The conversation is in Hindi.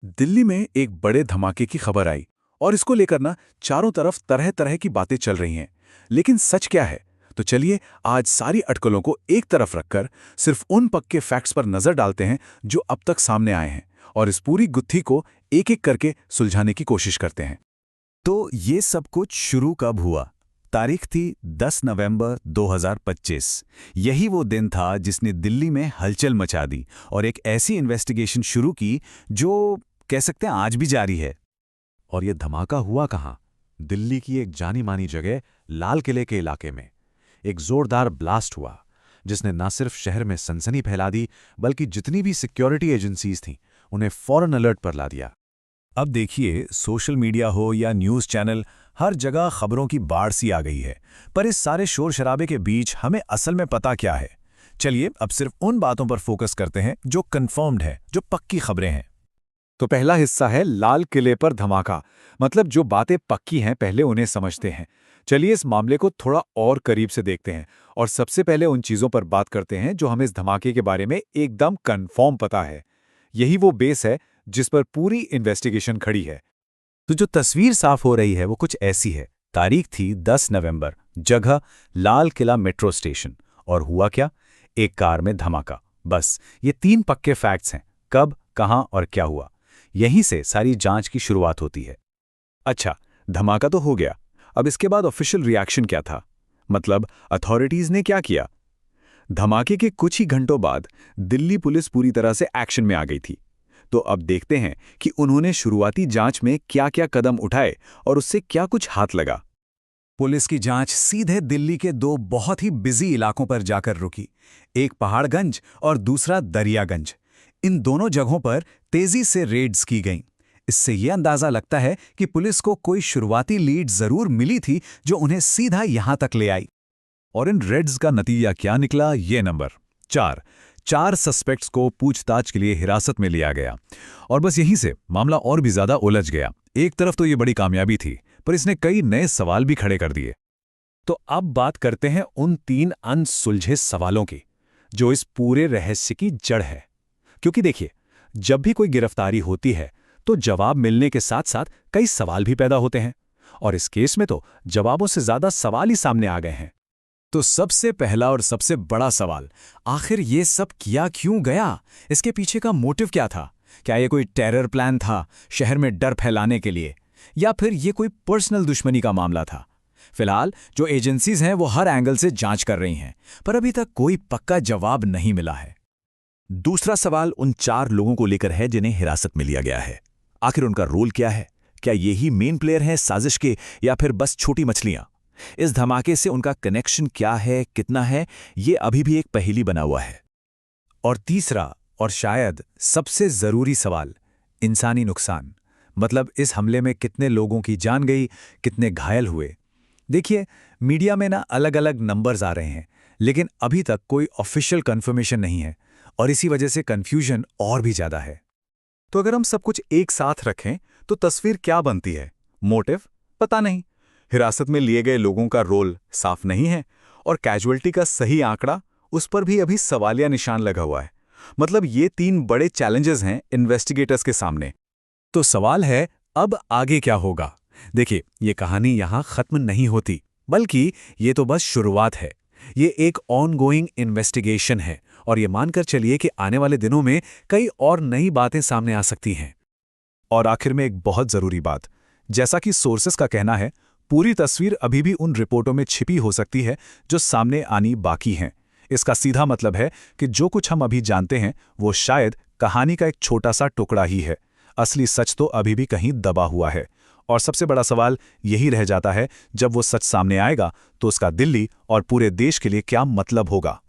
दिल्ली में एक बड़े धमाके की खबर आई और इसको लेकर ना चारों तरफ तरह तरह की बातें चल रही हैं। लेकिन सच क्या है? तो चलिए आज सारी अटकलों को एक तरफ रखकर सिर्फ उन पक्के फैक्ट्स पर नजर डालते हैं जो अब तक सामने आए हैं और इस पूरी गुत्थी को एक एक करके सुलझाने की कोशिश करते हैं। तो ये सब कुछ शुरू कब हुआ? तारीख थी 10 नवंबर 2025। यही वो दिन था जिसने दिल्ली में हलचल मचा दी और एक ऐसी इन्वेस्टिगेशन शुरू की जो कह सकते हैं आज भी जारी है। और ये धमाका हुआ कहाँ? दिल्ली की एक जानी मानी जगह लाल किले के इलाके में एक जोरदार ब्लास्ट हुआ जिसने न सिर्फ शहर में सनसनी फैला दी बल्कि जितनी भी सिक्योरिटी एजेंसीज थीं उन्हें फौरन अलर्ट पर ला दिया। अब देखिए, सोशल मीडिया हो या न्यूज़ चैनल, हर जगह खबरों की बाढ़ सी आ गई है। पर इस सारे शोर शराबे के बीच हमें असल में पता क्या है? चलिए अब सिर्फ उन बातों पर फोकस करते हैं जो कंफर्म्ड है, जो पक्की खबरें हैं। तो पहला हिस्सा है लाल किले पर धमाका। मतलब जो बातें पक्की हैं पहले उन्हें समझते हैं। चलिए इस मामले को थोड़ा और करीब से देखते हैं और सबसे पहले उन चीजों पर बात करते हैं जो हमें इस धमाके के बारे में एकदम कंफर्म पता है। यही वो बेस है जिस पर पूरी इन्वेस्टिगेशन खड़ी है। तो जो तस्वीर साफ हो रही है वो कुछ ऐसी है। तारीख थी 10 नवंबर, जगह लाल किला मेट्रो स्टेशन। और हुआ क्या? एक कार में धमाका। बस ये 3 पक्के फैक्ट्स हैं। कब, कहां और क्या हुआ, यहीं से सारी जांच की शुरुआत होती है। अच्छा, धमाका तो हो गया। अब इसके बाद ऑफिशियल रिएक्शन क्या था? मतलब अथॉरिटीज ने क्या किया? धमाके के कुछ ही घंटों बाद दिल्ली पुलिस पूरी तरह से एक्शन में आ गई थी। तो अब देखते हैं कि उन्होंने शुरुआती जांच में क्या-क्या कदम उठाए और उससे क्या कुछ हाथ लगा। पुलिस की जांच सीधे दिल्ली के 2 बहुत ही बिजी इलाकों पर जाकर रुकी। एक पहाड़गंज और दूसरा दरियागंज। इन दोनों जगहों पर तेजी से रेड्स की गईं। इससे यह अंदाजा लगता है कि पुलिस को कोई शुरुआती लीड जरूर मिली थी जो उन्हें सीधा यहां तक ले आई। और इन रेड्स का नतीजा क्या निकला? ये नंबर 4 सस्पेक्ट्स को पूछताछ के लिए हिरासत में लिया गया। और बस यहीं से मामला और भी ज्यादा उलझ गया। एक तरफ तो ये बड़ी कामयाबी थी, पर इसने कई नए सवाल भी खड़े कर दिए। तो अब बात करते हैं उन 3 अनसुलझे सवालों की, जो इस पूरे रहस्य की जड़ है। क्योंकि देखिए, जब भी कोई गिरफ्तारी होती है तो जवाब मिलने के साथ साथ कई सवाल भी पैदा होते हैं। और इस केस में तो जवाबों से ज्यादा सवाल ही सामने आ गए हैं। तो सबसे पहला और सबसे बड़ा सवाल, आखिर ये सब किया क्यों गया? इसके पीछे का मोटिव क्या था? क्या ये कोई टेरर प्लान था, शहर में डर फैलाने के लिए, या फिर ये कोई पर्सनल दुश्मनी का मामला था? फिलहाल जो एजेंसीज हैं वो हर एंगल से जांच कर रही हैं, पर अभी तक कोई पक्का जवाब नहीं मिला है। दूसरा सवाल उन 4 लोगों को लेकर है जिन्हें हिरासत में लिया गया है। आखिर उनका रोल क्या है? क्या यही मेन प्लेयर हैं साजिश के, या फिर बस छोटी मछलियां? इस धमाके से उनका कनेक्शन क्या है, कितना है, ये अभी भी एक पहेली बना हुआ है। और तीसरा और शायद सबसे जरूरी सवाल, इंसानी नुकसान। मतलब इस हमले में कितने लोगों की जान गई, कितने घायल हुए? देखिए, मीडिया में ना अलग अलग नंबर्स आ रहे हैं, लेकिन अभी तक कोई ऑफिशियल कंफर्मेशन नहीं है और इसी वजह से कंफ्यूजन और भी ज्यादा है। तो अगर हम सब कुछ एक साथ रखें तो तस्वीर क्या बनती है? मोटिव पता नहीं, हिरासत में लिए गए लोगों का रोल साफ नहीं है, और कैजुअल्टी का सही आंकड़ा, उस पर भी अभी सवालिया निशान लगा हुआ है। मतलब ये 3 बड़े चैलेंजेस हैं इन्वेस्टिगेटर्स के सामने। तो सवाल है, अब आगे क्या होगा? देखिए, ये कहानी यहां खत्म नहीं होती, बल्कि ये तो बस शुरुआत है। ये एक ऑनगोइंग इन्वेस्टिगेशन है और ये मानकर चलिए कि आने वाले दिनों में कई और नई बातें सामने आ सकती हैं। और आखिर में एक बहुत जरूरी बात, जैसा कि सोर्सेस का कहना है, पूरी तस्वीर अभी भी उन रिपोर्टों में छिपी हो सकती है जो सामने आनी बाकी हैं। इसका सीधा मतलब है कि जो कुछ हम अभी जानते हैं वो शायद कहानी का एक छोटा सा टुकड़ा ही है। असली सच तो अभी भी कहीं दबा हुआ है। और सबसे बड़ा सवाल यही रह जाता है, जब वो सच सामने आएगा तो उसका दिल्ली और पूरे देश के लिए क्या मतलब होगा।